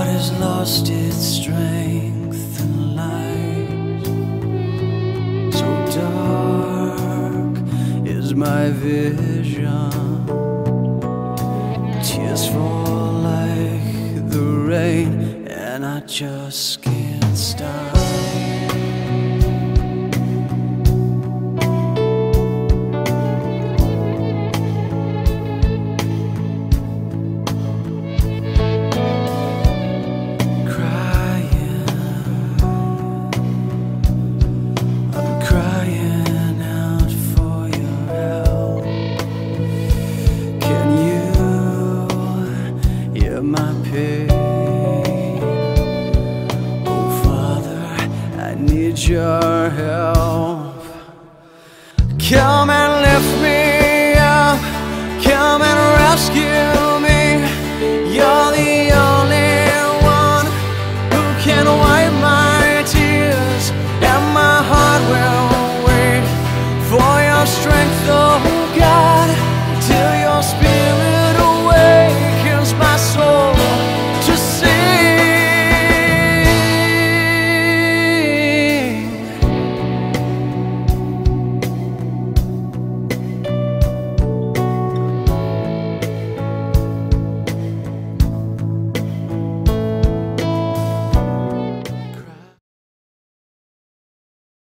has lost its strength and light. So dark is my vision. Tears fall like the rain, and I just can't stop. My pain, oh Father, I need your help. Come and